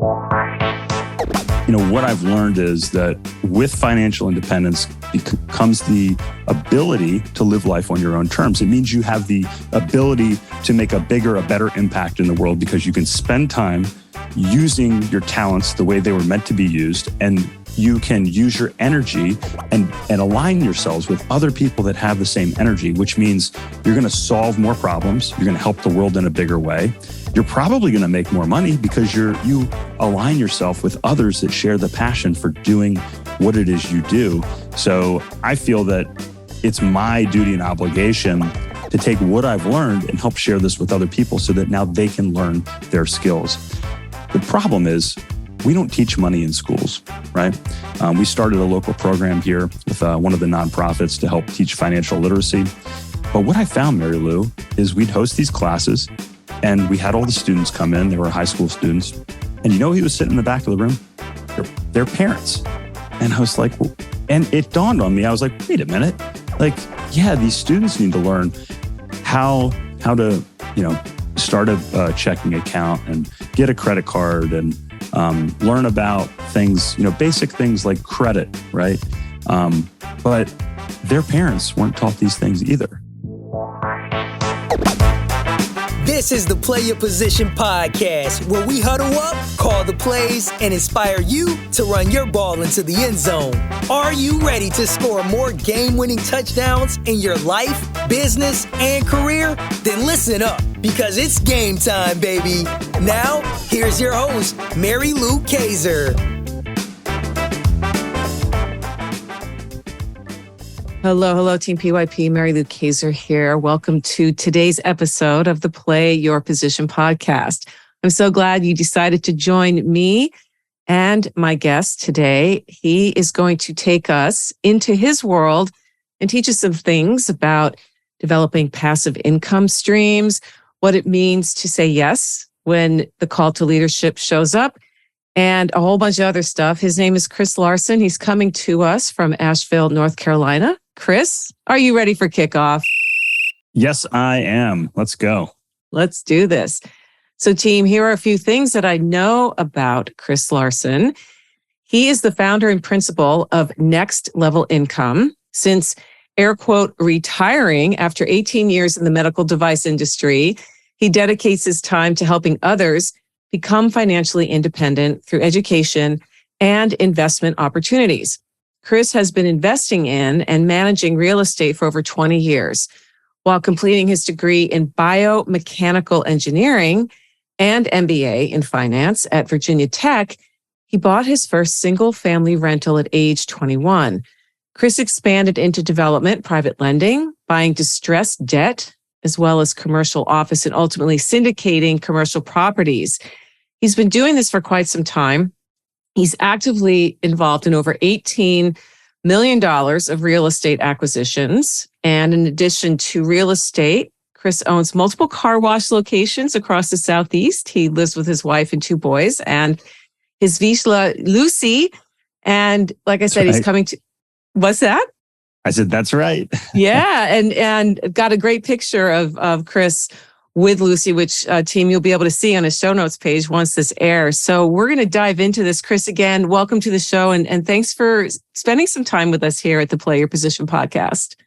What I've learned is that with financial independence comes the ability to live life on your own terms. It means you have the ability to make a bigger, a better impact in the world because you can spend time using your talents the way they were meant to be used, and you can use your energy and align yourselves with other people that have the same energy, which means you're going to solve more problems. You're going to help the world in a bigger way. You're probably going to make more money because you align yourself with others that share the passion for doing what it is you do. So I feel that it's my duty and obligation to take what I've learned and help share this with other people so that now they can learn their skills. The problem is we don't teach money in schools, right? We started a local program here with one of the nonprofits to help teach financial literacy. But what I found, Mary Lou, is we'd host these classes and we had all the students come in. They were high school students. And who was sitting in the back of the room? Their parents. And I was like, well, and it dawned on me. I was like, wait a minute. These students need to learn how to, start a checking account and get a credit card and learn about things, basic things like credit, right? But their parents weren't taught these things either. This is the Play Your Position podcast, where we huddle up, call the plays, and inspire you to run your ball into the end zone. Are you ready to score more game-winning touchdowns in your life, business, and career? Then listen up, because it's game time, baby. Now, here's your host, Mary Lou Kaiser. Hello, Team PYP. Mary Lou Kaiser here. Welcome to today's episode of the Play Your Position podcast. I'm so glad you decided to join me and my guest today. He is going to take us into his world and teach us some things about developing passive income streams, what it means to say yes when the call to leadership shows up, and a whole bunch of other stuff. His name is Chris Larsen. He's coming to us from Asheville, North Carolina. Chris, are you ready for kickoff? Yes, I am. Let's go. Let's do this. So team, here are a few things that I know about Chris Larsen. He is the founder and principal of Next Level Income. Since, air quote, retiring after 18 years in the medical device industry, he dedicates his time to helping others become financially independent through education and investment opportunities. Chris has been investing in and managing real estate for over 20 years. While completing his degree in Biomechanical Engineering and M.B.A. in finance at Virginia Tech, he bought his first single-family rental at age 21. Chris expanded into development, private lending, buying distressed debt, as well as commercial office, and ultimately syndicating commercial properties. He's been doing this for quite some time. He's actively involved in over $18 million of real estate acquisitions. And in addition to real estate, Chris owns multiple car wash locations across the Southeast. He lives with his wife and two boys and his Viszla, Lucy. And like I said, he's coming to... What's that? I said, that's right. Yeah. And got a great picture of Chris with Lucy, which team you'll be able to see on his show notes page once this airs. So we're going to dive into this. Chris, again, welcome to the show. And thanks for spending some time with us here at the Play Your Position podcast.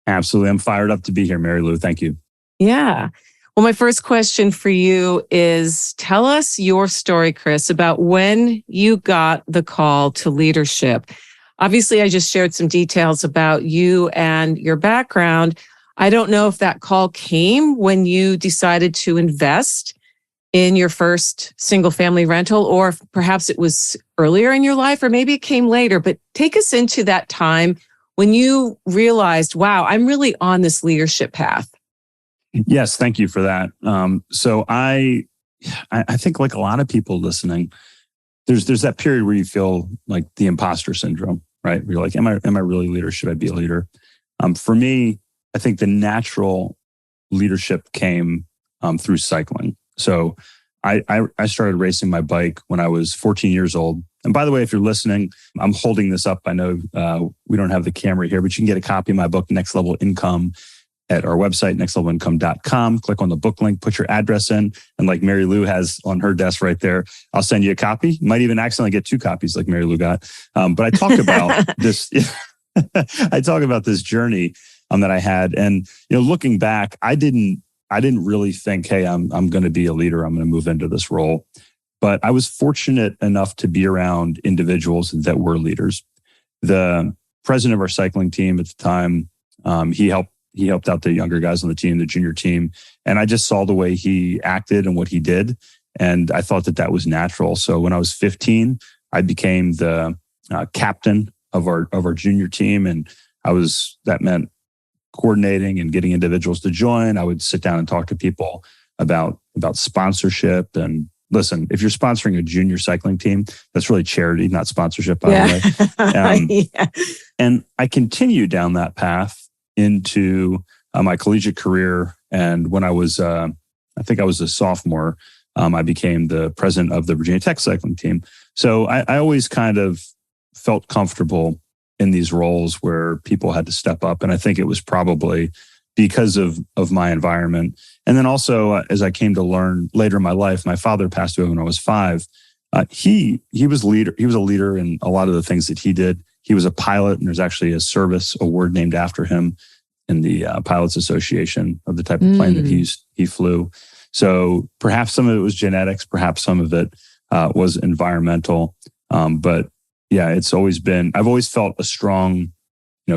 Absolutely. I'm fired up to be here, Mary Lou. Thank you. Yeah. Well, my first question for you is, tell us your story, Chris, about when you got the call to leadership. Obviously, I just shared some details about you and your background. I don't know if that call came when you decided to invest in your first single family rental, or if perhaps it was earlier in your life, or maybe it came later. But take us into that time when you realized, wow, I'm really on this leadership path. Yes, thank you for that. So I think, like a lot of people listening, there's that period where you feel like the imposter syndrome, right? Where you're like, am I really a leader? Should I be a leader? For me, I think the natural leadership came through cycling. So I started racing my bike when I was 14 years old. And by the way, if you're listening, I'm holding this up. I know we don't have the camera here, but you can get a copy of my book, Next Level Income, at our website, nextlevelincome.com. Click on the book link, put your address in. And like Mary Lou has on her desk right there, I'll send you a copy. Might even accidentally get 2 copies like Mary Lou got. But I talk about this. I talk about this journey that I had. And, looking back, I didn't really think, hey, I'm going to be a leader. I'm going to move into this role. But I was fortunate enough to be around individuals that were leaders. The president of our cycling team at the time, he helped out the younger guys on the team, the junior team. And I just saw the way he acted and what he did. And I thought that was natural. So when I was 15, I became the captain of our junior team. And that meant coordinating and getting individuals to join. I would sit down and talk to people about sponsorship. And listen, if you're sponsoring a junior cycling team, that's really charity, not sponsorship, by the way. Yeah. And I continued down that path into my collegiate career. And when I was, I think I was a sophomore, I became the president of the Virginia Tech cycling team. So I always kind of felt comfortable in these roles where people had to step up. And I think it was probably because of my environment. And then also, as I came to learn later in my life, my father passed away when I was 5. He was leader. He was a leader in a lot of the things that he did. He was a pilot, and there's actually a service award named after him in the Pilots Association of the type of plane that he flew. So perhaps some of it was genetics, perhaps some of it was environmental. But yeah, I've always felt a strong,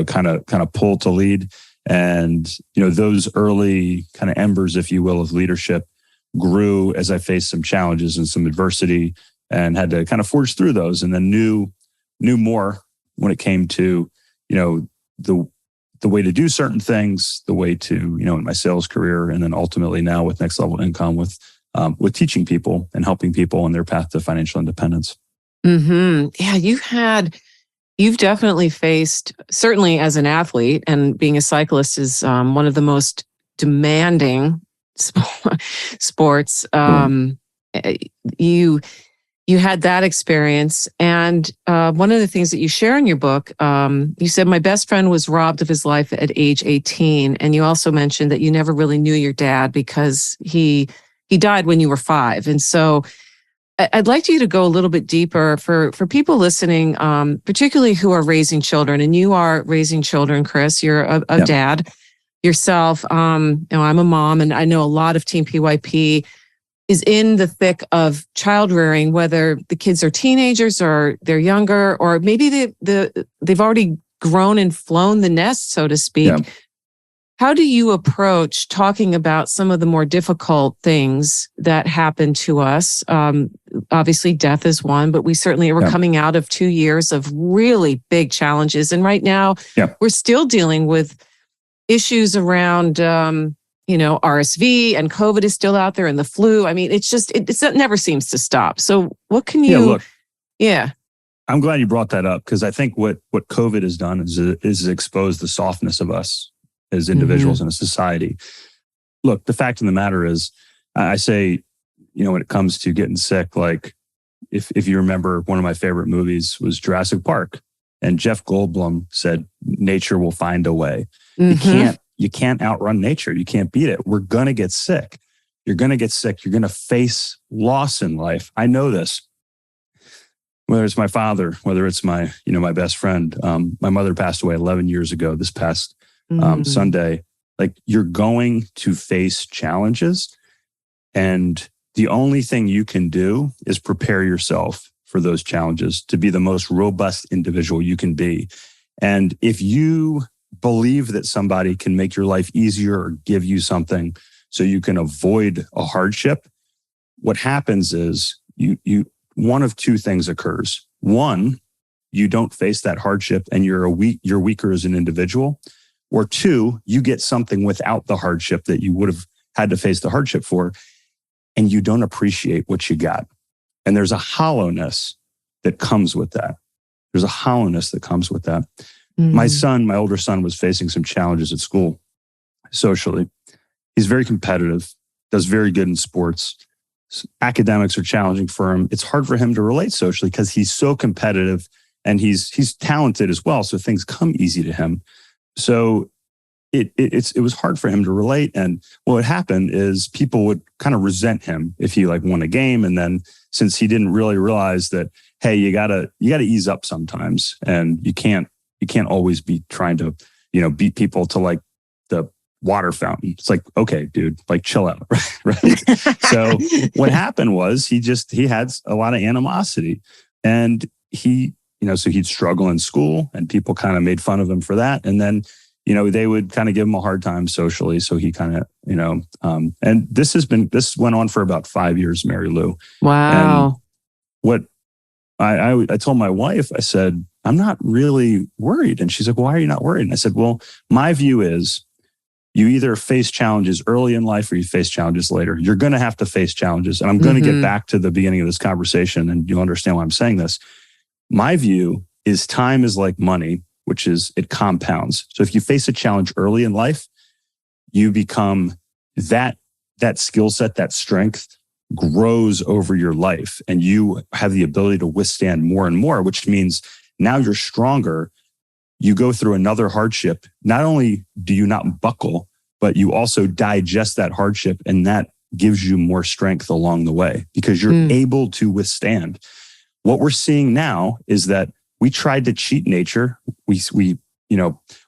kind of pull to lead. And, those early kind of embers, if you will, of leadership grew as I faced some challenges and some adversity and had to kind of forge through those, and then knew more when it came to, the way to do certain things, the way to, in my sales career, and then ultimately now with Next Level Income with teaching people and helping people on their path to financial independence. Mm-hmm. Yeah, you've definitely faced, certainly as an athlete, and being a cyclist is one of the most demanding sports. You had that experience. And one of the things that you share in your book, you said, my best friend was robbed of his life at age 18. And you also mentioned that you never really knew your dad because he died when you were 5. And so I'd like you to go a little bit deeper for people listening, particularly who are raising children. And you are raising children, Chris. You're a dad yourself. I'm a mom, and I know a lot of Team PYP is in the thick of child rearing, whether the kids are teenagers or they're younger, or maybe they've already grown and flown the nest, so to speak. Yeah. How do you approach talking about some of the more difficult things that happen to us? Obviously, death is one, but we certainly are coming out of 2 years of really big challenges. And right now, we're still dealing with issues around, RSV, and COVID is still out there, and the flu. I mean, it never seems to stop. So what can you... I'm glad you brought that up, because I think what COVID has done is exposed the softness of us as individuals in a society. Look, the fact of the matter is, I say, when it comes to getting sick, like if you remember, one of my favorite movies was Jurassic Park, and Jeff Goldblum said, nature will find a way. You can't outrun nature. You can't beat it. We're going to get sick. You're going to get sick. You're going to face loss in life. I know this. Whether it's my father, whether it's my best friend, my mother passed away 11 years ago this past Sunday. Like, you're going to face challenges, and the only thing you can do is prepare yourself for those challenges to be the most robust individual you can be. And if you believe that somebody can make your life easier or give you something so you can avoid a hardship, what happens is you one of two things occurs. One, you don't face that hardship and you're weaker as an individual. Or two, you get something without the hardship that you would have had to face the hardship for, and you don't appreciate what you got. And there's a hollowness that comes with that. My older son was facing some challenges at school socially. He's very competitive, does very good in sports. Academics are challenging for him. It's hard for him to relate socially because he's so competitive, and he's talented as well. So things come easy to him. So it was hard for him to relate. And what would happen is people would kind of resent him if he like won a game. And then since he didn't really realize that, hey, you gotta ease up sometimes, and you can't always be trying to, beat people to like the water fountain. It's like, okay, dude, like chill out. Right. So what happened was he had a lot of animosity, and so he'd struggle in school, and people kind of made fun of him for that. And then, they would kind of give him a hard time socially. So he kind of, and this went on for about 5 years, Mary Lou. Wow. And what I told my wife, I said, I'm not really worried. And she's like, why are you not worried? And I said, well, my view is you either face challenges early in life or you face challenges later. You're going to have to face challenges. And I'm going to get back to the beginning of this conversation, and you'll understand why I'm saying this. My view is time is like money, which is it compounds. So if you face a challenge early in life, you become that skill set, that strength grows over your life, and you have the ability to withstand more and more, which means now you're stronger. You go through another hardship. Not only do you not buckle, but you also digest that hardship, and that gives you more strength along the way because you're able to withstand. What we're seeing now is that we tried to cheat nature. We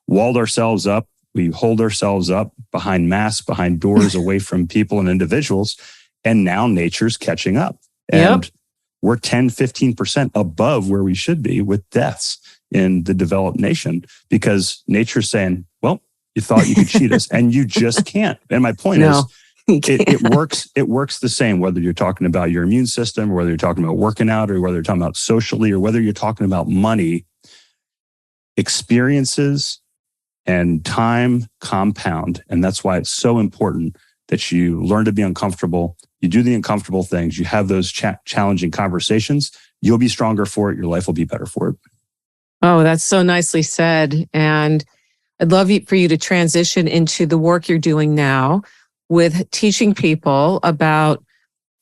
walled ourselves up. We hold ourselves up behind masks, behind doors, away from people and individuals. And now nature's catching up. And we're 10, 15% above where we should be with deaths in the developed nation, because nature's saying, well, you thought you could cheat us and you just can't. And my point is, it works the same, whether you're talking about your immune system, or whether you're talking about working out, or whether you're talking about socially, or whether you're talking about money. Experiences and time compound. And that's why it's so important that you learn to be uncomfortable. You do the uncomfortable things. You have those challenging conversations. You'll be stronger for it. Your life will be better for it. Oh, that's so nicely said. And I'd love for you to transition into the work you're doing now with teaching people about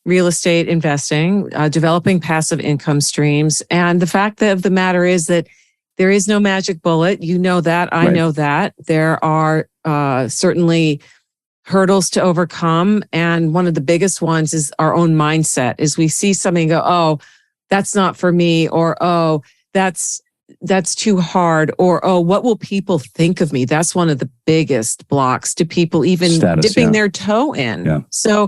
real estate investing, developing passive income streams. And the fact of the matter is that there is no magic bullet. You know that. I know that. There are certainly hurdles to overcome. And one of the biggest ones is our own mindset. Is we see something and go, oh, that's not for me, or oh, that's too hard, or oh, what will people think of me? That's one of the biggest blocks to people even dipping their toe in. Yeah. So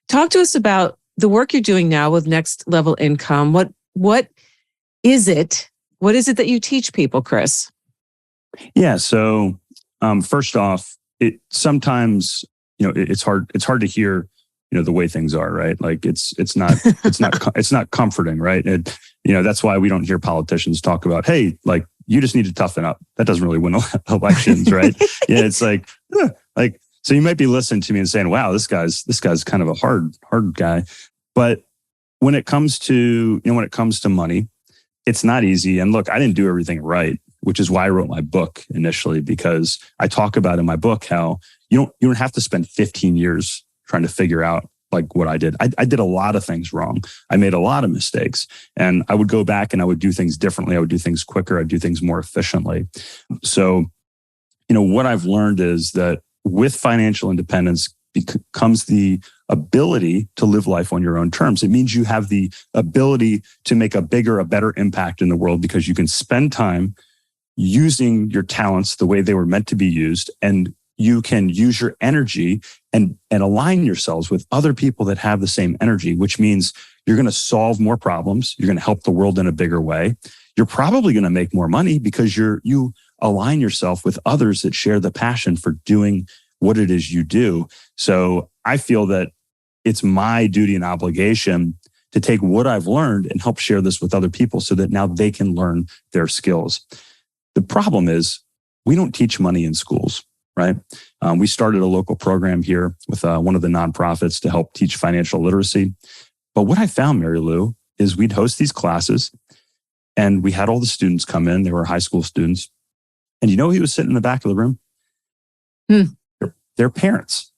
talk to us about the work you're doing now with Next Level Income. What is it? What is it that you teach people, Chris? Yeah. So first off, sometimes it's hard to hear the way things are, right? Like it's not comforting, right? That's why we don't hear politicians talk about, hey, like you just need to toughen up. That doesn't really win elections, right? Yeah, it's like so you might be listening to me and saying, wow, this guy's kind of a hard guy. But when it comes to money, it's not easy. And look, I didn't do everything right, which is why I wrote my book initially, because I talk about in my book how you don't have to spend 15 years trying to figure out like what I did. I did a lot of things wrong. I made a lot of mistakes, and I would go back and I would do things differently. I would do things quicker. I'd do things more efficiently. So, what I've learned is that with financial independence comes the ability to live life on your own terms. It means you have the ability to make a bigger, a better impact in the world, because you can spend time using your talents the way they were meant to be used, and you can use your energy and align yourselves with other people that have the same energy, which means you're going to solve more problems. You're going to help the world in a bigger way. You're probably going to make more money because you align yourself with others that share the passion for doing what it is you do. So I feel that it's my duty and obligation to take what I've learned and help share this with other people so that now they can learn their skills. The problem is we don't teach money in schools. Right. We started a local program here with one of the nonprofits to help teach financial literacy. But what I found, Mary Lou, is we'd host these classes and we had all the students come in. They were high school students. And who was sitting in the back of the room? Their parents.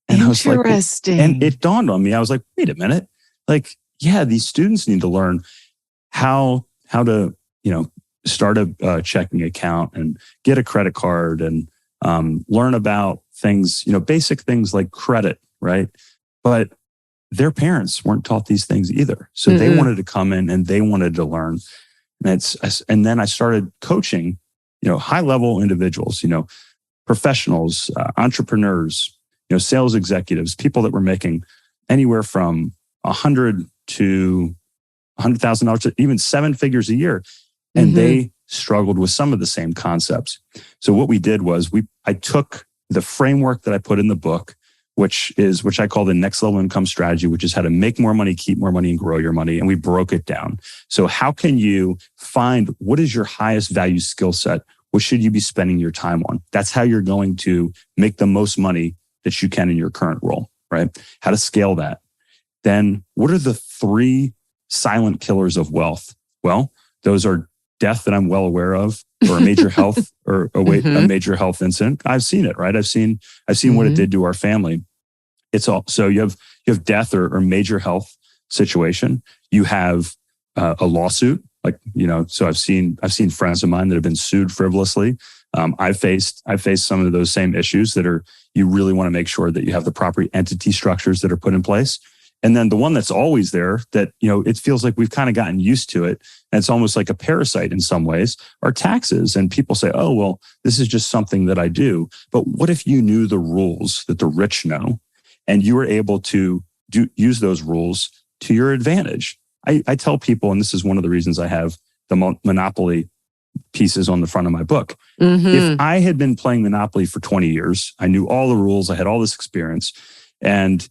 And interesting. And it dawned on me. I was like, wait a minute. Like, yeah, these students need to learn how to, start a checking account and get a credit card and learn about things, basic things like credit, right? But their parents weren't taught these things either. So they wanted to come in and they wanted to learn. And then I started coaching, high level individuals, professionals, entrepreneurs, sales executives, people that were making anywhere from $100 to $100,000 to even 7 figures a year. And they struggled with some of the same concepts. So what we did was I took the framework that I put in the book, which I call the next level income strategy, which is how to make more money, keep more money, and grow your money. And we broke it down. So how can you find what is your highest value skill set? What should you be spending your time on? That's how you're going to make the most money that you can in your current role, right? How to scale that. Then what are the 3 silent killers of wealth? Well, those are death that I'm well aware of, or a major health or a major health incident. I've seen it, right? I've seen what it did to our family. It's all, so you have death or major health situation. You have a lawsuit, so I've seen friends of mine that have been sued frivolously. I've faced some of those same issues you really want to make sure that you have the proper entity structures that are put in place. And then the one that's always there that, it feels like we've kind of gotten used to it. And it's almost like a parasite in some ways, are taxes. And people say, oh, well, this is just something that I do. But what if you knew the rules that the rich know and you were able to use those rules to your advantage? I tell people, and this is one of the reasons I have the Monopoly pieces on the front of my book. If I had been playing Monopoly for 20 years, I knew all the rules, I had all this experience, and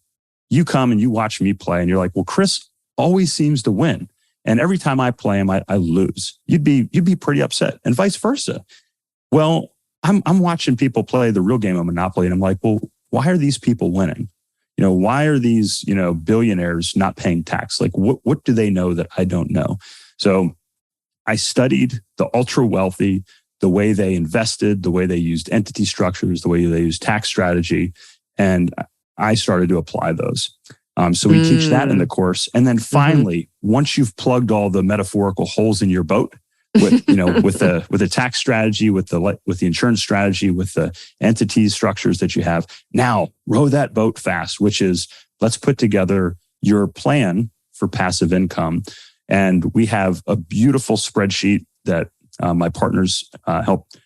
you come and you watch me play and you're like, well, Chris always seems to win. And every time I play him, I lose. You'd be pretty upset, and vice versa. Well, I'm watching people play the real game of Monopoly and I'm like, well, why are these people winning? Why are these, billionaires not paying tax? Like what do they know that I don't know? So I studied the ultra wealthy, the way they invested, the way they used entity structures, the way they used tax strategy. And I started to apply those. So we teach that in the course. And then finally, once you've plugged all the metaphorical holes in your boat with, with the tax strategy, with the insurance strategy, with the entity structures that you have, now row that boat fast, which is let's put together your plan for passive income. And we have a beautiful spreadsheet that my partners helped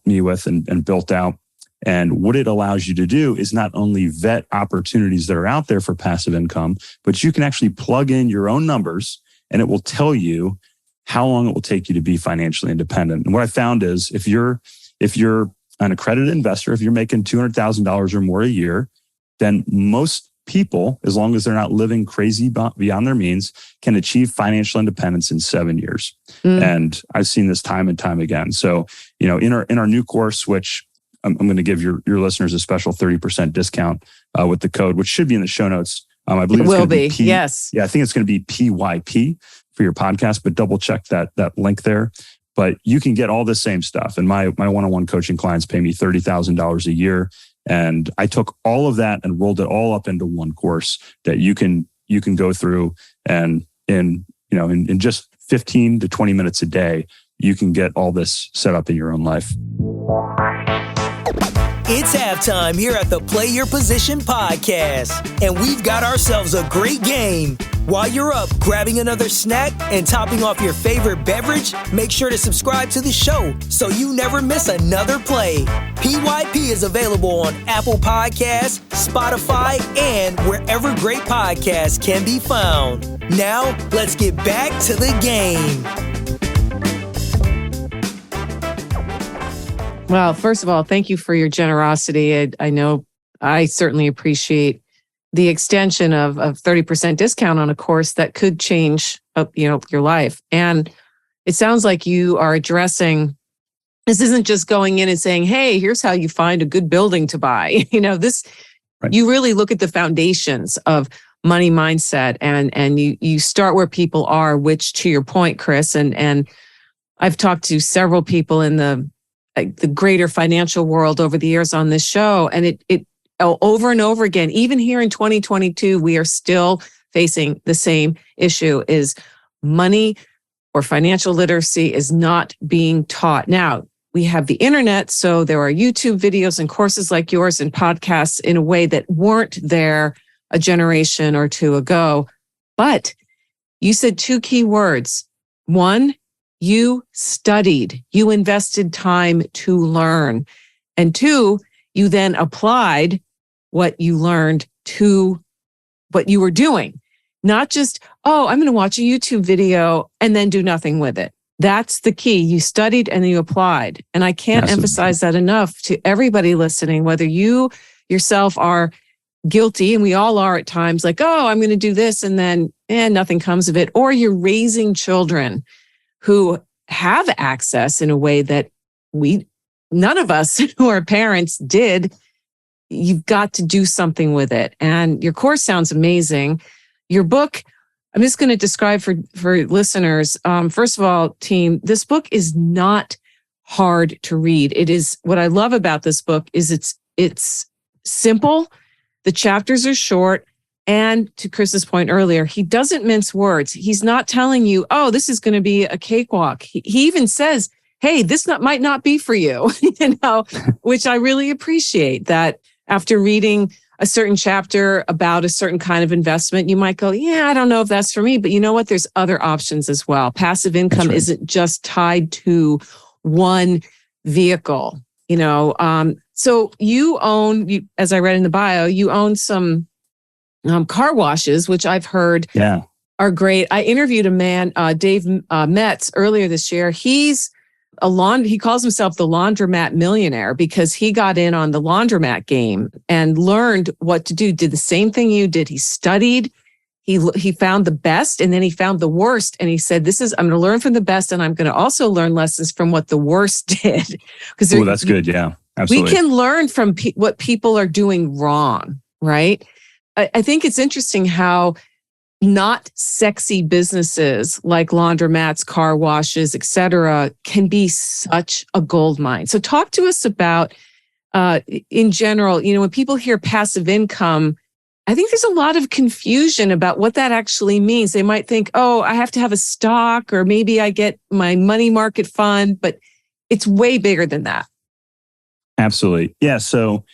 me with and built out. And what it allows you to do is not only vet opportunities that are out there for passive income, but you can actually plug in your own numbers and it will tell you how long it will take you to be financially independent. And what I found is if you're an accredited investor, if you're making $200,000 or more a year, then most people, as long as they're not living crazy beyond their means, can achieve financial independence in 7 years. And I've seen this time and time again. So, in our new course, which I'm going to give your listeners a special 30% discount with the code, which should be in the show notes. I believe it will be. Yes. Yeah, I think it's going to be PYP for your podcast, but double check that link there. But you can get all the same stuff. And my one-on-one coaching clients pay me $30,000 a year. And I took all of that and rolled it all up into one course that you can go through, and in just 15 to 20 minutes a day, you can get all this set up in your own life. It's halftime here at the Play Your Position podcast, and we've got ourselves a great game. While you're up grabbing another snack and topping off your favorite beverage, make sure to subscribe to the show so you never miss another play. PYP is available on Apple Podcasts, Spotify, and wherever great podcasts can be found. Now, let's get back to the game. Well, first of all, thank you for your generosity. I know I certainly appreciate the extension of 30% discount on a course that could change your life. And it sounds like you are addressing, this isn't just going in and saying, hey, here's how you find a good building to buy. Right. You really look at the foundations of money mindset and you start where people are, which to your point, Chris, and I've talked to several people in the greater financial world over the years on this show. And it over and over again, even here in 2022, we are still facing the same issue: is money or financial literacy is not being taught. Now, we have the internet. So there are YouTube videos and courses like yours and podcasts in a way that weren't there a generation or two ago. But you said two key words. One, you studied, you invested time to learn. And two, you then applied what you learned to what you were doing. Not just, oh, I'm going to watch a YouTube video and then do nothing with it. That's the key. You studied and you applied. And I can't emphasize that enough to everybody listening, whether you yourself are guilty, and we all are at times, like, oh, I'm going to do this and then nothing comes of it, or you're raising children who have access in a way that none of us who are parents did. You've got to do something with it. And your course sounds amazing. Your book, I'm just going to describe for listeners. First of all, team, this book is not hard to read. It is, what I love about this book is it's simple. The chapters are short. And to Chris's point earlier, he doesn't mince words. He's not telling you, oh, this is going to be a cakewalk. He even says, hey, this might not be for you, which I really appreciate. That after reading a certain chapter about a certain kind of investment, you might go, yeah, I don't know if that's for me. But you know what? There's other options as well. Passive income isn't just tied to one vehicle, So you own, as I read in the bio, you own some car washes, which I've heard are great. I interviewed a man, Dave Metz, earlier this year. He's he calls himself the laundromat millionaire because he got in on the laundromat game and learned what to do. Did the same thing you did. He studied, he found the best, and then he found the worst. And he said, I'm going to learn from the best, and I'm going to also learn lessons from what the worst did. Because that's good. Yeah, absolutely. We can learn from what people are doing wrong, right? I think it's interesting how not sexy businesses like laundromats, car washes, et cetera, can be such a gold mine. So talk to us about, in general, when people hear passive income, I think there's a lot of confusion about what that actually means. They might think, oh, I have to have a stock, or maybe I get my money market fund, but it's way bigger than that. Absolutely. Yeah. So,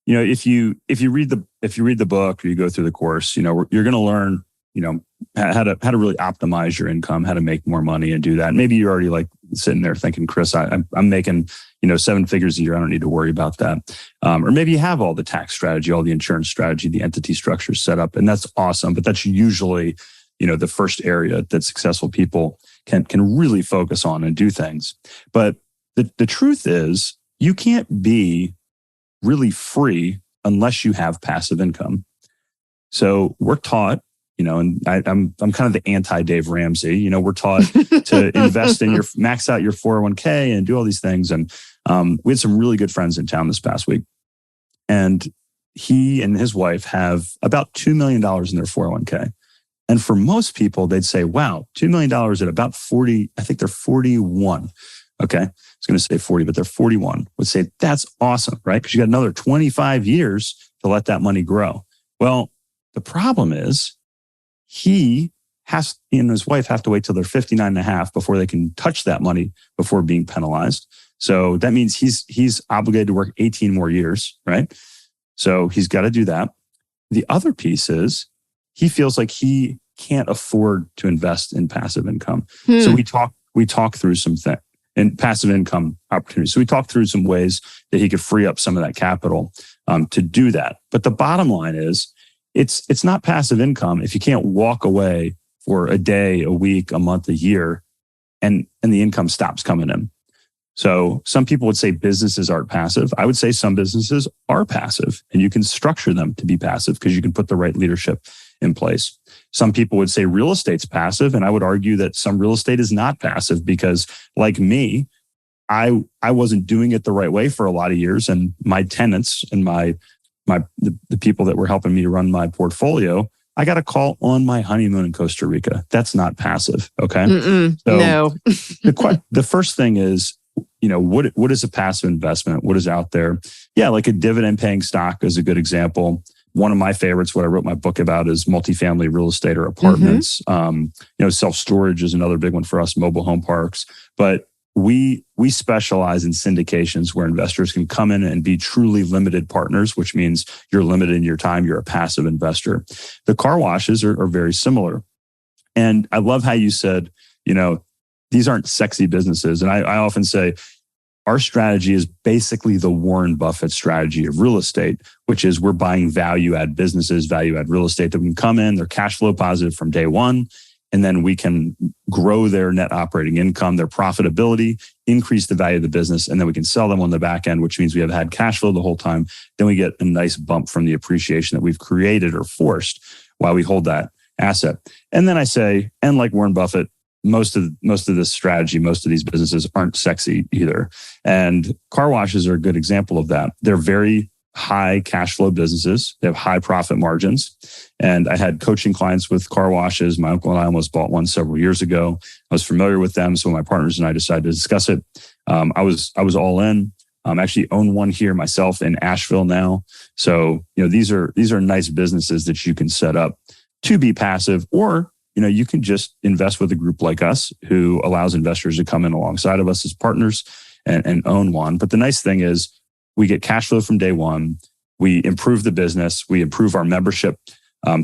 if you read the book or you go through the course, you're going to learn, how to really optimize your income, how to make more money and do that. Maybe you're already like sitting there thinking, Chris, I'm making, 7 figures a year. I don't need to worry about that. Or maybe you have all the tax strategy, all the insurance strategy, the entity structure set up, and that's awesome. But that's usually, the first area that successful people can really focus on and do things. But the truth is, you can't be really free unless you have passive income. So we're taught, and I'm kind of the anti-Dave Ramsey. We're taught to invest in max out your 401k and do all these things. And we had some really good friends in town this past week. And he and his wife have about $2 million in their 401k. And for most people, they'd say, wow, $2 million at about 40, I think they're 41. Okay. I was going to say 40, but they're 41. Would say that's awesome, right? Because you got another 25 years to let that money grow. Well, the problem is he and his wife have to wait till they're 59 and a half before they can touch that money before being penalized. So that means he's obligated to work 18 more years, right? So he's got to do that. The other piece is he feels like he can't afford to invest in passive income. So we talk through some things. And passive income opportunities. So we talked through some ways that he could free up some of that capital to do that. But the bottom line is, it's not passive income if you can't walk away for a day, a week, a month, a year, and the income stops coming in. So some people would say businesses aren't passive. I would say some businesses are passive, and you can structure them to be passive because you can put the right leadership in place. Some people would say real estate's passive, and I would argue that some real estate is not passive because, like me, I wasn't doing it the right way for a lot of years, and my tenants and the people that were helping me to run my portfolio, I got a call on my honeymoon in Costa Rica. That's not passive, okay? No. The first thing is, what is a passive investment? What is out there? Yeah, like a dividend paying stock is a good example. One of my favorites, what I wrote my book about, is multifamily real estate or apartments. Self-storage is another big one for us, mobile home parks. But we specialize in syndications where investors can come in and be truly limited partners, which means you're limited in your time. You're a passive investor. The car washes are very similar. And I love how you said, these aren't sexy businesses. And I often say our strategy is basically the Warren Buffett strategy of real estate, which is we're buying value add businesses, value add real estate that can come in, they're cash flow positive from day one. And then we can grow their net operating income, their profitability, increase the value of the business, and then we can sell them on the back end, which means we have had cash flow the whole time. Then we get a nice bump from the appreciation that we've created or forced while we hold that asset. And then I say, and like Warren Buffett, most of this strategy, most of these businesses aren't sexy either. And car washes are a good example of that. They're very high cash flow businesses. They have high profit margins. And I had coaching clients with car washes. My uncle and I almost bought one several years ago. I was familiar with them. So my partners and I decided to discuss it. I was all in. Actually own one here myself in Asheville now. So, these are nice businesses that you can set up to be passive, or, you can just invest with a group like us who allows investors to come in alongside of us as partners and own one. But the nice thing is we get cash flow from day one. We improve the business. We improve our membership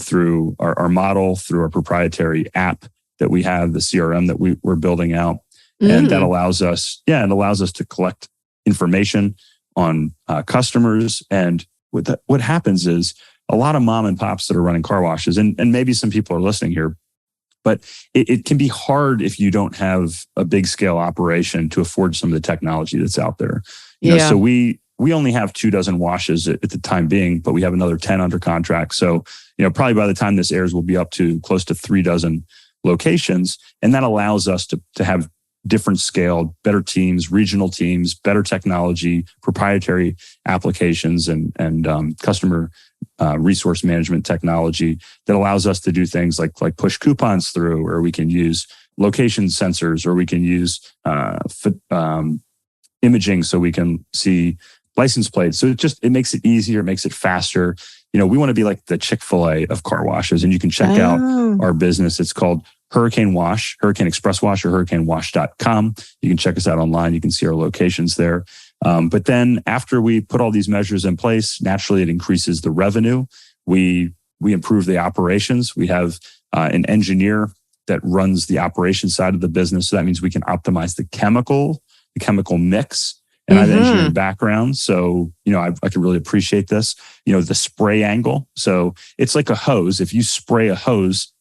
through our model, through our proprietary app that we have, the CRM that we're building out. And that allows us, to collect information on customers. And what happens is a lot of mom and pops that are running car washes, and maybe some people are listening here, but it can be hard if you don't have a big scale operation to afford some of the technology that's out there. So we only have 24 washes at the time being, but we have another 10 under contract. So, probably by the time this airs, we'll be up to close to 36 locations. And that allows us to have different scale, better teams, regional teams, better technology, proprietary applications, and customer resource management technology that allows us to do things like push coupons through, or we can use location sensors, or we can use imaging so we can see license plates. So it makes it easier, it makes it faster. We want to be like the Chick-fil-A of car washes, and you can check out our business. It's called Hurricane Wash, Hurricane Express Wash, or hurricanewash.com. You can check us out online. You can see our locations there. But then after we put all these measures in place, naturally it increases the revenue. We improve the operations. We have an engineer that runs the operation side of the business. So that means we can optimize the chemical mix. And I have an engineering background. So, I can really appreciate this. The spray angle. So it's like a hose. If you spray a hose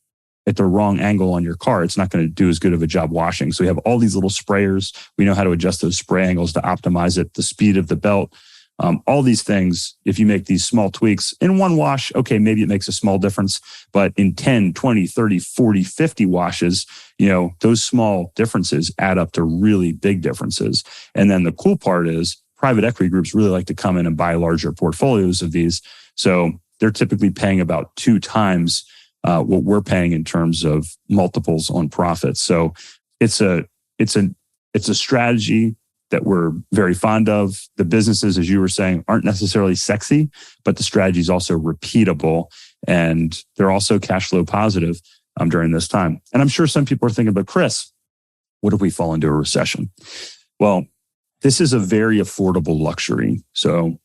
at the wrong angle on your car, it's not going to do as good of a job washing. So we have all these little sprayers. We know how to adjust those spray angles to optimize it, the speed of the belt. All these things, if you make these small tweaks in one wash, okay, maybe it makes a small difference. But in 10, 20, 30, 40, 50 washes, those small differences add up to really big differences. And then the cool part is private equity groups really like to come in and buy larger portfolios of these. So they're typically paying about 2 times what we're paying in terms of multiples on profits. So it's a strategy that we're very fond of. The businesses, as you were saying, aren't necessarily sexy, but the strategy is also repeatable, and they're also cash flow positive during this time. And I'm sure some people are thinking, but Chris, what if we fall into a recession? Well, this is a very affordable luxury. So,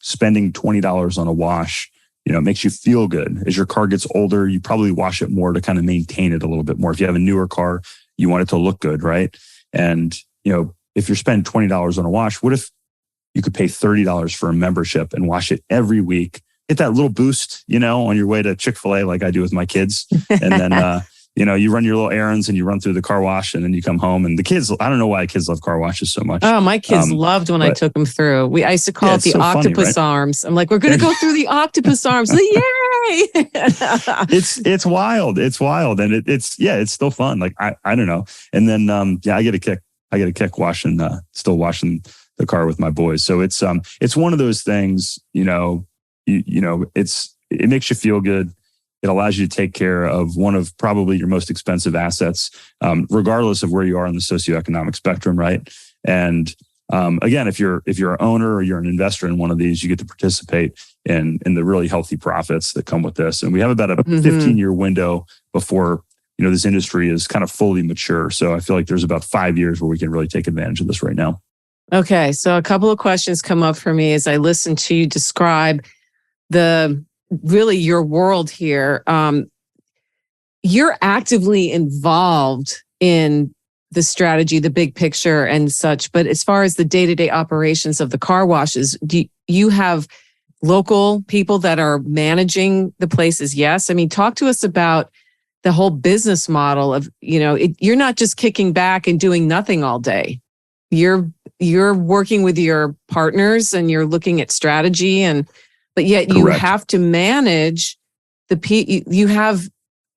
spending $20 on a wash, it makes you feel good. As your car gets older, you probably wash it more to kind of maintain it a little bit more. If you have a newer car, you want it to look good, right? And, if you're spending $20 on a wash, what if you could pay $30 for a membership and wash it every week? Get that little boost, on your way to Chick-fil-A, like I do with my kids. And then, you run your little errands and you run through the car wash, and then you come home. And the kids, I don't know why kids love car washes so much. Oh, my kids loved when I took them through. I used to call it the octopus arms. I'm like, we're going to go through the octopus arms. Yay! It's wild. It's wild. And it's still fun. Like, I don't know. And then, I get a kick washing the car with my boys. So it's one of those things, it makes you feel good. It allows you to take care of one of probably your most expensive assets, regardless of where you are on the socioeconomic spectrum, right? And again, if you're an owner or you're an investor in one of these, you get to participate in the really healthy profits that come with this. And we have about a 15-year window before this industry is kind of fully mature. So I feel like there's about 5 years where we can really take advantage of this right now. Okay. So a couple of questions come up for me as I listen to you describe your world here. You're actively involved in the strategy, the big picture and such. But as far as the day-to-day operations of the car washes, do you have local people that are managing the places? Yes. I mean, talk to us about the whole business model of, you're not just kicking back and doing nothing all day. You're working with your partners and you're looking at strategy, but yet you Correct. have to manage you have,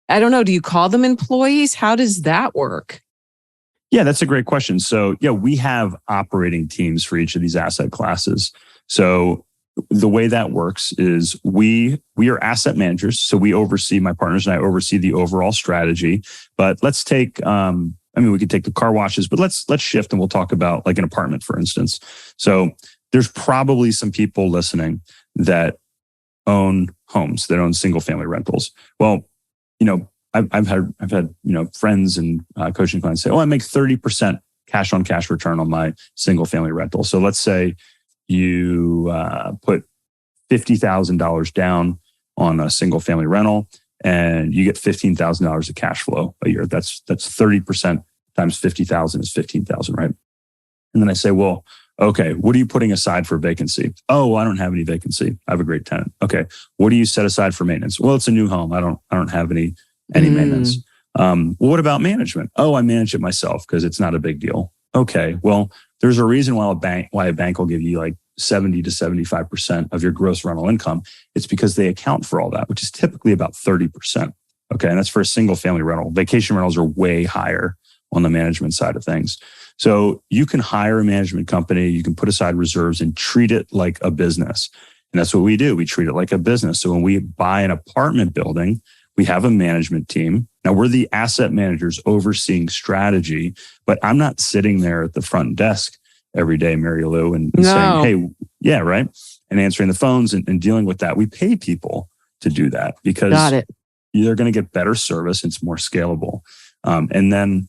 I don't know, do you call them employees? How does that work? Yeah, that's a great question. So we have operating teams for each of these asset classes. So the way that works is we are asset managers. So my partners and I oversee the overall strategy. But let's take, we could take the car washes, but let's shift and we'll talk about like an apartment, for instance. So there's probably some people listening that own homes, that own single family rentals. Well, I've had friends and coaching clients say, I make 30% cash on cash return on my single family rental. So let's say you put $50,000 down on a single family rental and you get $15,000 of cash flow a year. That's 30% times 50,000 is 15,000, right? And then I say, well, okay, what are you putting aside for vacancy? Oh, I don't have any vacancy. I have a great tenant. Okay, what do you set aside for maintenance? Well, it's a new home. I don't have any maintenance. Well, what about management? Oh, I manage it myself because it's not a big deal. Okay, well, there's a reason why a bank will give you like 70 to 75% of your gross rental income. It's because they account for all that, which is typically about 30%. Okay, and that's for a single family rental. Vacation rentals are way higher on the management side of things. So you can hire a management company, you can put aside reserves and treat it like a business. And that's what we do. We treat it like a business. So when we buy an apartment building, we have a management team. Now we're the asset managers overseeing strategy, but I'm not sitting there at the front desk every day, Mary Lou, and saying, hey, yeah, right. And answering the phones and dealing with that. We pay people to do that because they're going to get better service. It's more scalable. And then,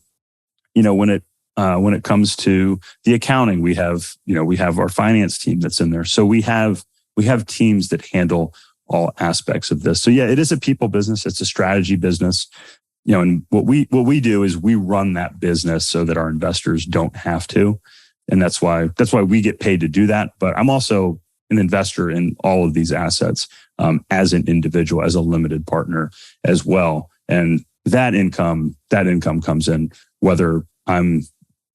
when it comes to the accounting, we have our finance team that's in there. So we have teams that handle all aspects of this. So yeah, it is a people business. It's a strategy business. And what we do is we run that business so that our investors don't have to. And that's why we get paid to do that. But I'm also an investor in all of these assets as an individual, as a limited partner as well. And that income comes in whether I'm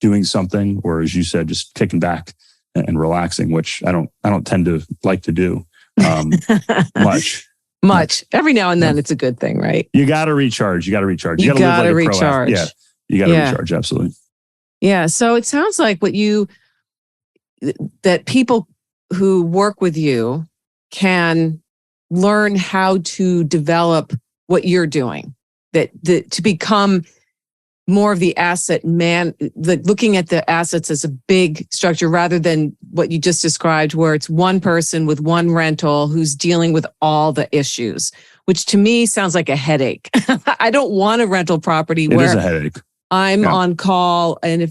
doing something or, as you said, just kicking back and relaxing, which I don't tend to like to do much. Every now and then, it's a good thing, right? You got to recharge. You got to recharge. You got to recharge. Yeah, you got to recharge. Absolutely. Yeah. So it sounds like that people who work with you can learn how to develop what you're doing, to become more of the asset looking at the assets as a big structure rather than what you just described, where it's one person with one rental who's dealing with all the issues, which to me sounds like a headache. I don't want a rental property where it is a headache. I'm on call, and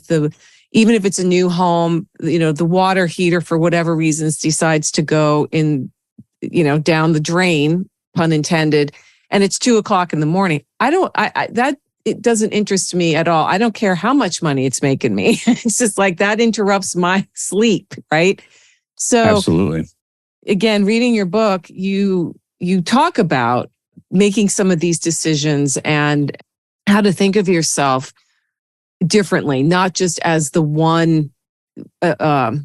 even if it's a new home, the water heater for whatever reasons decides to go in, down the drain, pun intended, and it's 2:00 in the morning. It doesn't interest me at all. I don't care how much money it's making me. It's just like that interrupts my sleep, right? So absolutely. Again, reading your book, you talk about making some of these decisions and how to think of yourself differently, not just as the one, not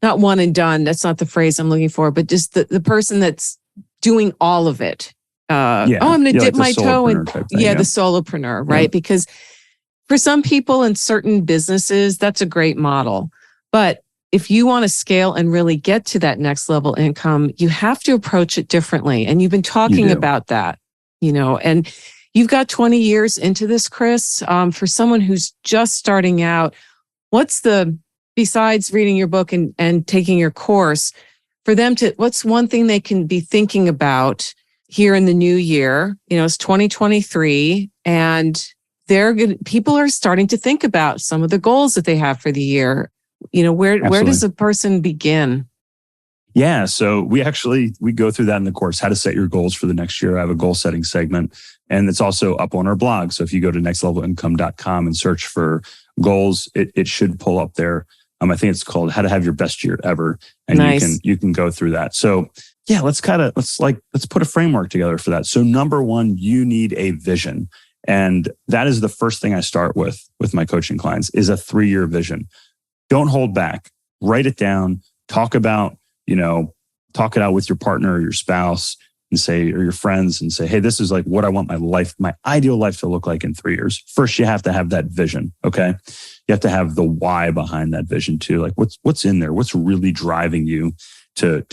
one and done. That's not the phrase I'm looking for, but just the person that's doing all of it. I'm going to dip my toe in. The solopreneur, right? Yeah. Because for some people in certain businesses, that's a great model. But if you want to scale and really get to that next level income, you have to approach it differently. And you've been talking about that, and you've got 20 years into this, Chris. For someone who's just starting out, besides reading your book and taking your course, for them what's one thing they can be thinking about here in the new year? It's 2023. and people are starting to think about some of the goals that they have for the year. Where does a person begin? Yeah. So we go through that in the course, how to set your goals for the next year. I have a goal setting segment, and it's also up on our blog. So if you go to nextlevelincome.com and search for goals, it should pull up there. I think it's called How to Have Your Best Year Ever. And nice. you can go through that. So yeah, let's put a framework together for that. So number one, you need a vision. And that is the first thing I start with my coaching clients is a 3-year vision. Don't hold back. Write it down. Talk it out with your partner or your spouse or your friends and say, hey, this is like what I want my ideal life to look like in 3 years. First, you have to have that vision. Okay. You have to have the why behind that vision too. Like what's in there? What's really driving you to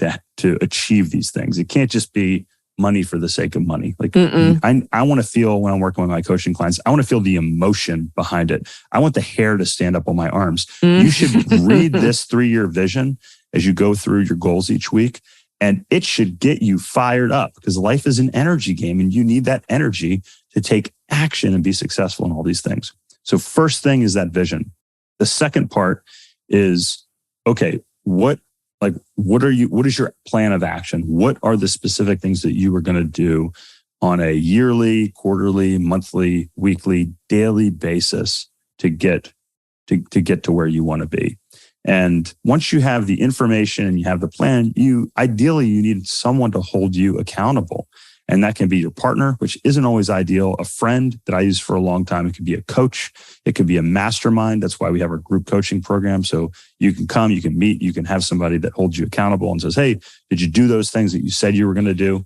achieve these things? It can't just be money for the sake of money. Like I want to feel when I'm working with my coaching clients, I want to feel the emotion behind it. I want the hair to stand up on my arms. You should read this 3-year vision as you go through your goals each week. And it should get you fired up because life is an energy game and you need that energy to take action and be successful in all these things. So first thing is that vision. The second part is, okay, what is your plan of action? What are the specific things that you are going to do on a yearly, quarterly, monthly, weekly, daily basis to get to where you want to be? And once you have the information and you have the plan, you need someone to hold you accountable. And that can be your partner, which isn't always ideal, a friend that I use for a long time. It could be a coach. It could be a mastermind. That's why we have our group coaching program. So you can come, you can meet, you can have somebody that holds you accountable and says, hey, did you do those things that you said you were going to do?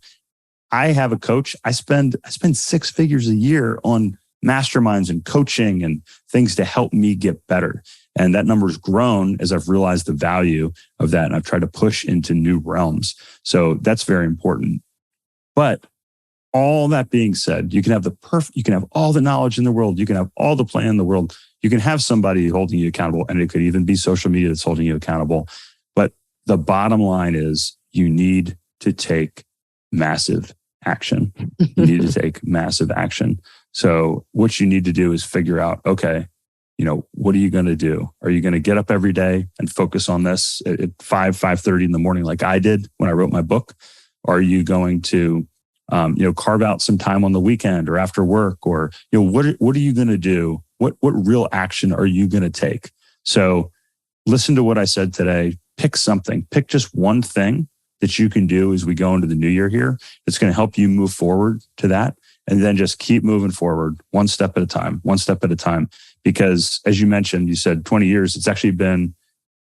I have a coach. I spend 6 figures a year on masterminds and coaching and things to help me get better. And that number's grown as I've realized the value of that. And I've tried to push into new realms. So that's very important. But all that being said, you can have you can have all the knowledge in the world. You can have all the plan in the world. You can have somebody holding you accountable, and it could even be social media that's holding you accountable. But the bottom line is you need to take massive action. You need to take massive action. So what you need to do is figure out, okay, what are you going to do? Are you going to get up every day and focus on this at 5:30 in the morning like I did when I wrote my book? Are you going to carve out some time on the weekend or after work, or what are you going to do? What real action are you going to take? So listen to what I said today. Pick something. Pick just one thing that you can do as we go into the new year here. It's going to help you move forward to that, and then just keep moving forward one step at a time. Because as you mentioned, you said 20 years. It's actually been,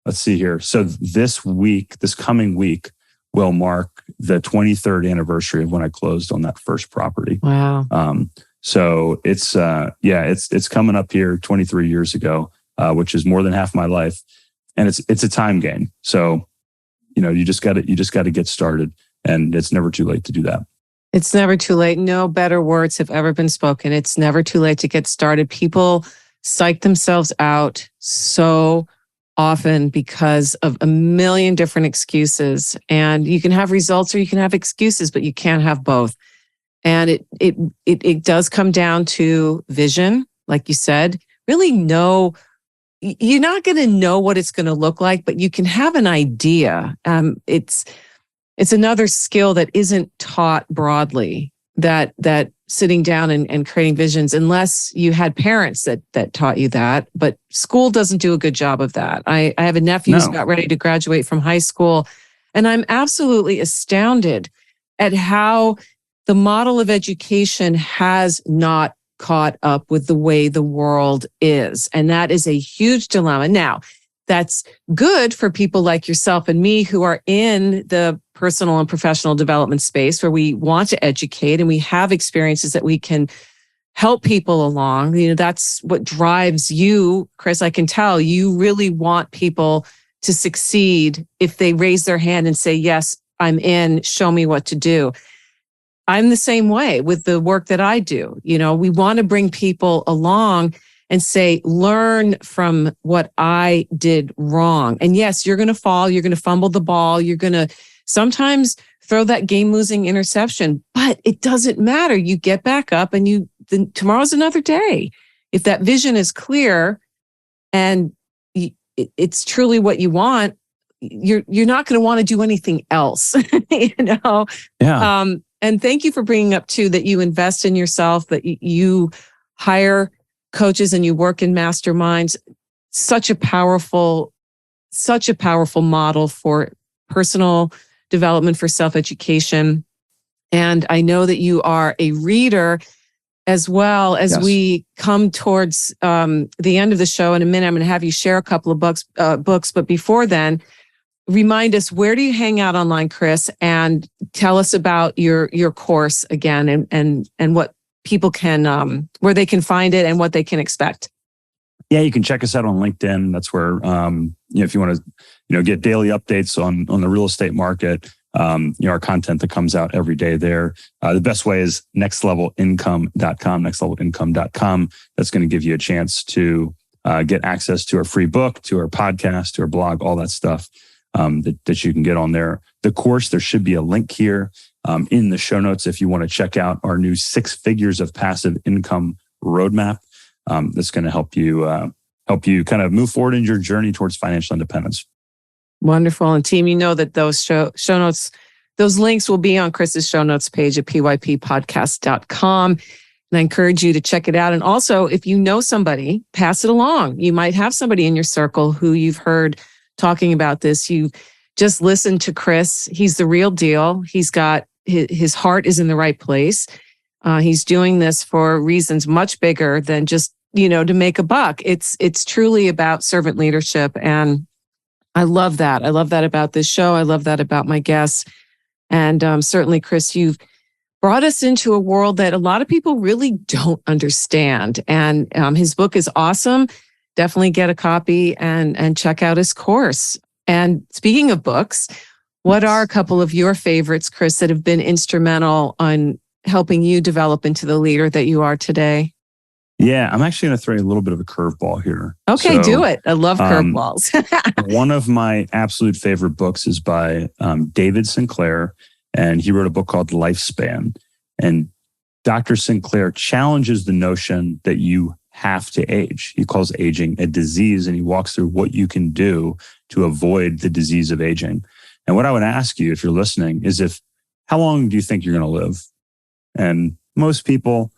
let's see here. So this coming week, will mark the 23rd anniversary of when I closed on that first property. Wow. So it's coming up here 23 years ago, which is more than half my life. And it's a time game. So, you just got to get started, and it's never too late to do that. It's never too late. No better words have ever been spoken. It's never too late to get started. People psych themselves out so often because of a million different excuses. And you can have results or you can have excuses, but you can't have both. And it does come down to vision, like you said. Really you're not going to know what it's going to look like, but you can have an idea. It's another skill that isn't taught broadly, that sitting down and creating visions, unless you had parents that taught you that. But school doesn't do a good job of that. I have a nephew who's about ready to graduate from high school, and I'm absolutely astounded at how the model of education has not caught up with the way the world is. And that is a huge dilemma. Now, that's good for people like yourself and me who are in the personal and professional development space where we want to educate and we have experiences that we can help people along. That's what drives you, Chris. I can tell you really want people to succeed if they raise their hand and say, yes, I'm in, show me what to do. I'm the same way with the work that I do. We want to bring people along and say, learn from what I did wrong. And yes, you're going to fall. You're going to fumble the ball. You're going to sometimes throw that game-losing interception, but it doesn't matter. You get back up and tomorrow's another day. If that vision is clear and it's truly what you want, you're not going to want to do anything else, Yeah. And thank you for bringing up too that you invest in yourself, that you hire coaches and you work in masterminds. Such a powerful model for personal development, for self-education. And I know that you are a reader as well. As we come towards the end of the show in a minute, I'm going to have you share a couple of books. But before then, remind us, where do you hang out online, Chris? And tell us about your course again, and what people can, where they can find it and what they can expect. Yeah, you can check us out on LinkedIn. That's where, if you want to, get daily updates on the real estate market, our content that comes out every day there. The best way is nextlevelincome.com, nextlevelincome.com. That's going to give you a chance to get access to our free book, to our podcast, to our blog, all that stuff that you can get on there. The course, there should be a link here in the show notes if you want to check out our new 6 Figures of Passive Income roadmap. That's going to help you kind of move forward in your journey towards financial independence. Wonderful. And team, that those show notes, those links will be on Chris's show notes page at pyppodcast.com. And I encourage you to check it out. And also, if you know somebody, pass it along. You might have somebody in your circle who you've heard talking about this. You just listen to Chris. He's the real deal. He's got his heart is in the right place. He's doing this for reasons much bigger than just, to make a buck. It's truly about servant leadership. And I love that. I love that about this show. I love that about my guests. And certainly, Chris, you've brought us into a world that a lot of people really don't understand. And his book is awesome. Definitely get a copy and check out his course. And speaking of books, what are a couple of your favorites, Chris, that have been instrumental on helping you develop into the leader that you are today? Yeah, I'm actually going to throw you a little bit of a curveball here. Okay, do it. I love curveballs. One of my absolute favorite books is by David Sinclair, and he wrote a book called Lifespan. And Dr. Sinclair challenges the notion that you have to age. He calls aging a disease, and he walks through what you can do to avoid the disease of aging. And what I would ask you, if you're listening, is how long do you think you're going to live? And most people,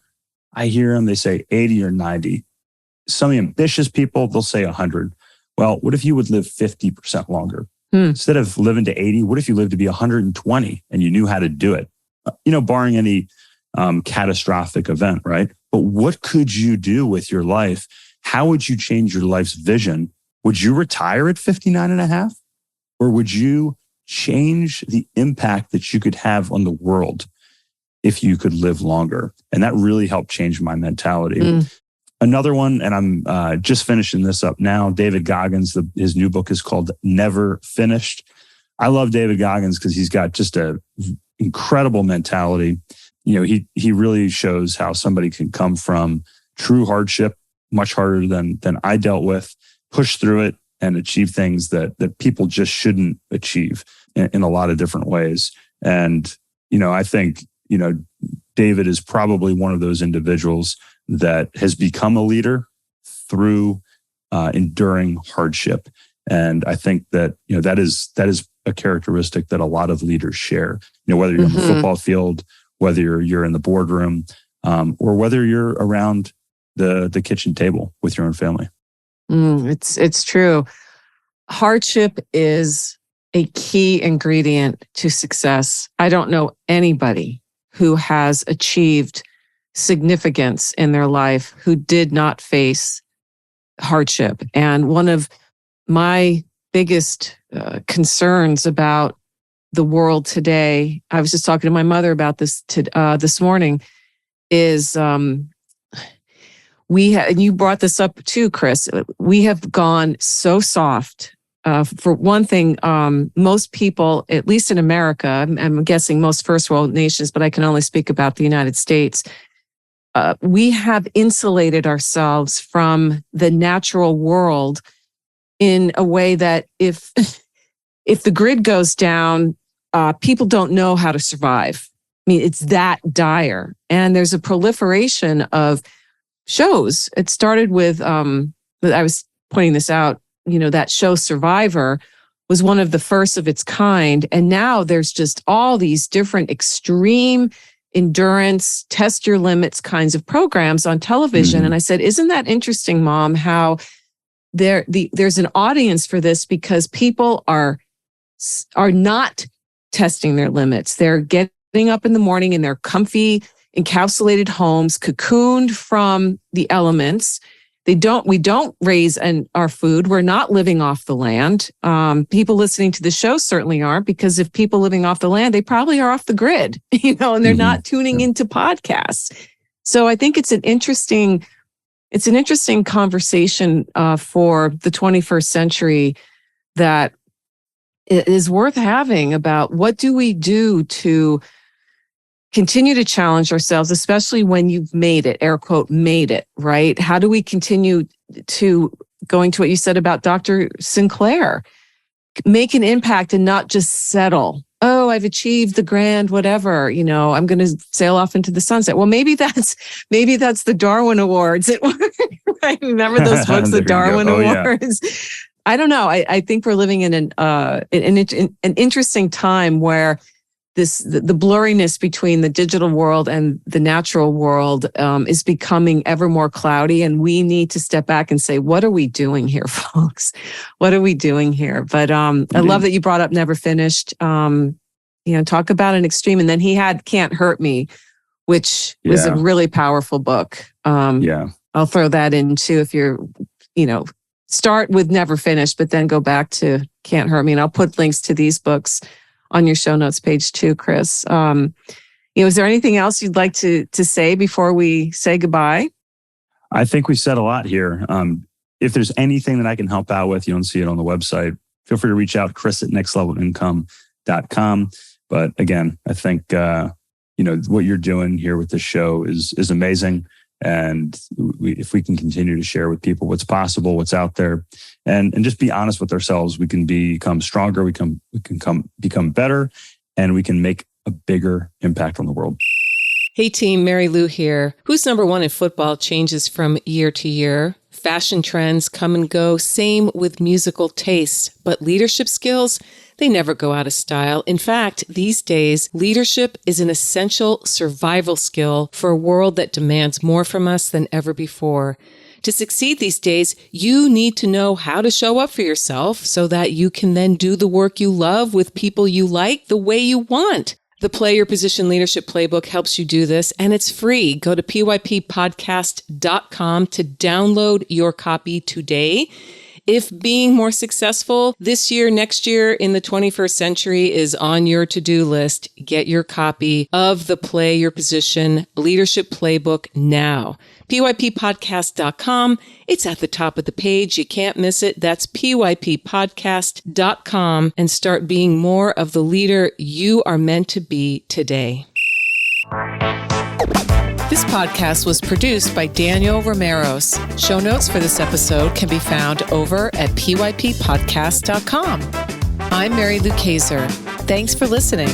I hear them, they say 80 or 90. Some ambitious people, they'll say 100. Well, what if you would live 50% longer? Instead of living to 80, what if you lived to be 120 and you knew how to do it? Barring any catastrophic event, right? But what could you do with your life? How would you change your life's vision? Would you retire at 59 and a half? Or would you change the impact that you could have on the world if you could live longer? And that really helped change my mentality. Another one, and I'm just finishing this up now, David Goggins, his new book is called Never Finished. I love David Goggins because he's got just an incredible mentality. He really shows how somebody can come from true hardship, much harder than I dealt with, push through it and achieve things that people just shouldn't achieve in a lot of different ways. And, I think, David is probably one of those individuals that has become a leader through enduring hardship. And I think that, that is a characteristic that a lot of leaders share, whether you're on the football field, whether you're in the boardroom, or whether you're around the kitchen table with your own family. It's true. Hardship is a key ingredient to success. I don't know anybody who has achieved significance in their life who did not face hardship. And one of my biggest concerns about the world today, I was just talking to my mother about this this morning, is and you brought this up too, Chris, we have gone so soft. For one thing, most people, at least in America, I'm guessing most first world nations, but I can only speak about the United States, we have insulated ourselves from the natural world in a way that if the grid goes down, people don't know how to survive. I mean, it's that dire. And there's a proliferation of shows. It started with, I was pointing this out, that show Survivor was one of the first of its kind. And now there's just all these different extreme endurance, test your limits kinds of programs on television. And I said, isn't that interesting, Mom, how there's an audience for this because people are not testing their limits. They're getting up in the morning in their comfy, encapsulated homes, cocooned from the elements. We don't raise our food. We're not living off the land. People listening to the show certainly aren't, because if people living off the land, they probably are off the grid, and they're not tuning into podcasts. So I think it's an interesting conversation for the 21st century that is worth having about what do we do to continue to challenge ourselves, especially when you've made it, air quote, made it, right? How do we continue to, going to what you said about Dr. Sinclair, make an impact and not just settle? Oh, I've achieved the grand whatever, I'm going to sail off into the sunset. Well, maybe that's the Darwin Awards. Right? Remember those books, the Darwin Awards? Yeah. I don't know. I think we're living in an interesting time where the blurriness between the digital world and the natural world is becoming ever more cloudy, and we need to step back and say, what are we doing here, folks? What are we doing here? But I love that you brought up Never Finished. Talk about an extreme. And then he had Can't Hurt Me, which was a really powerful book. I'll throw that in too if you're, start with Never Finished, but then go back to Can't Hurt Me. And I'll put links to these books on your show notes page too, Chris. Is there anything else you'd like to say before we say goodbye? I think we said a lot here. If there's anything that I can help out with, you don't see it on the website, feel free to reach out, chris@nextlevelincome.com. But again, I think, what you're doing here with this show is amazing. And if we can continue to share with people what's possible, what's out there, and just be honest with ourselves, we can become stronger, we can become better, and we can make a bigger impact on the world. Hey team, Mary Lou here. Who's number one in football changes from year to year. Fashion trends come and go, same with musical tastes. But leadership skills, they never go out of style. In fact, these days, leadership is an essential survival skill for a world that demands more from us than ever before. To succeed these days, you need to know how to show up for yourself so that you can then do the work you love with people you like the way you want. The Play Your Position Leadership Playbook helps you do this, and it's free. Go to pyppodcast.com to download your copy today. If being more successful this year, next year, in the 21st century is on your to-do list, get your copy of the Play Your Position Leadership Playbook now. pyppodcast.com. It's at the top of the page. You can't miss it. That's pyppodcast.com, and start being more of the leader you are meant to be today. This podcast was produced by Daniel Romeros. Show notes for this episode can be found over at pyppodcast.com. I'm Mary Lou Kaiser. Thanks for listening.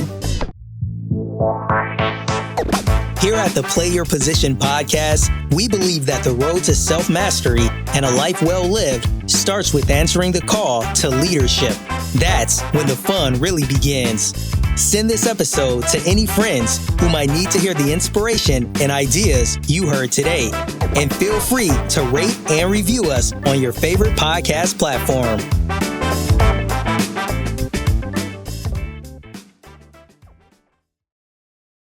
Here at the Play Your Position podcast, we believe that the road to self-mastery and a life well lived starts with answering the call to leadership. That's when the fun really begins. Send this episode to any friends who might need to hear the inspiration and ideas you heard today. And feel free to rate and review us on your favorite podcast platform.